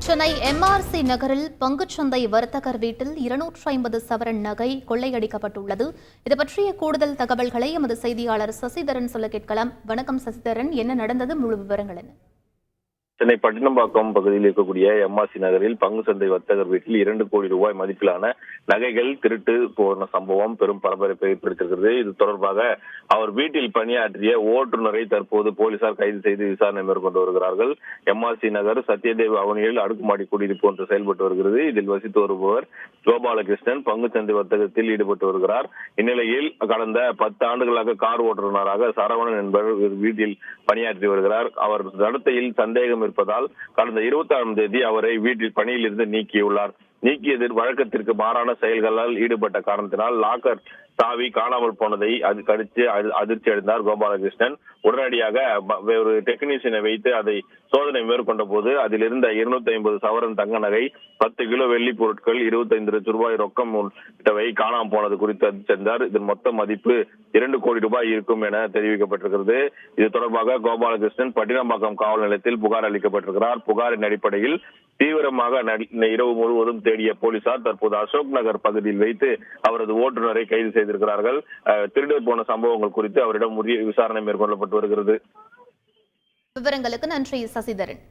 Chennai MRC நகரில் பங்குச்சந்தை வர்த்தகர் வீட்டில் 250 சவரன் நகை கொள்ளையடிக்கப்பட்டுள்ளது. இது பற்றிய கூடுதல் தகவல்களை எமது செய்தியாளர் சசிதரன் சொல்ல கேட்கலாம். வணக்கம் சசிதரன், என்ன நடந்தது? முழு விவரங்கள் என்ன? சென்னை பட்டினப்பாக்கம் பகுதியில் இருக்கக்கூடிய MRC நகரில் பங்கு சந்தை வர்த்தகர் வீட்டில் 2 கோடி ரூபாய் மதிப்பிலான நகைகள் திருட்டு போன சம்பவம் பெரும் பரபரப்பை ஏற்படுத்தியிருக்கிறது. இது தொடர்பாக அவர் வீட்டில் பணியாற்றிய ஓட்டுநரை தற்போது போலீசார் கைது செய்து விசாரணை மேற்கொண்டு வருகிறார்கள். MRC நகர் சத்யதேவ் அவனியில் அடுக்குமாடி குடியிருப்பு ஒன்று செயல்பட்டு வருகிறது. இதில் வசித்து வருபவர் கோபாலகிருஷ்ணன் பங்கு சந்தை வர்த்தகத்தில் ஈடுபட்டு வருகிறார். இந்நிலையில் கடந்த 10 ஆண்டுகளாக கார் ஓட்டுநராக சரவணன் என்பவர் வீட்டில் பணியாற்றி வருகிறார். அவர் நடத்தையில் சந்தேகம் இருப்பதால் கடந்த 26ஆம் தேதி அவரை வீட்டில் பணியில் இருந்து நீக்கியுள்ளார். நீக்கியது வழக்கத்திற்கு மாறான செயல்களால் ஈடுபட்ட காரணத்தினால் லாக்கர் சாவி காணாமல் போனதை அது கடித்து அதிர்ச்சி அடைந்தார் கோபாலகிருஷ்ணன். உடனடியாக ஒரு டெக்னீஷியனை வைத்து அதை சோதனை மேற்கொண்ட போது அதில் இருந்த 250 சவரன் தங்க நகை, 10 கிலோ வெள்ளி பொருட்கள், 25 லட்சம் ரூபாய் ரொக்கம் உள்ளிட்டவை காணாமல் போனது குறித்து அதிர்ச்சி அடைந்தார். இதன் மொத்த மதிப்பு 2 கோடி ரூபாய் இருக்கும் என தெரிவிக்கப்பட்டிருக்கிறது. இது தொடர்பாக கோபாலகிருஷ்ணன் பட்டினப்பாக்கம் காவல் நிலையத்தில் புகார் அளிக்கப்பட்டிருக்கிறார். புகாரின் அடிப்படையில் தீவிரமாக இரவு முழுவதும் தேடிய போலீசார் தற்போது அசோக் நகர் பகுதியில் வைத்து அவரது ஓட்டுநரை கைது செய்திருக்கிறார்கள். திருடு போன சம்பவங்கள் குறித்து அவரிடம் உரிய விசாரணை மேற்கொள்ளப்பட்டு வருகிறது. விவரங்களுக்கு நன்றி சசிதரன்.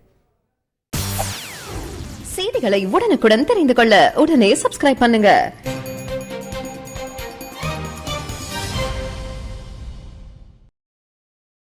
செய்திகளை உடனுக்குடன் தெரிந்து கொள்ள உடனே சப்ஸ்கிரைப் பண்ணுங்க.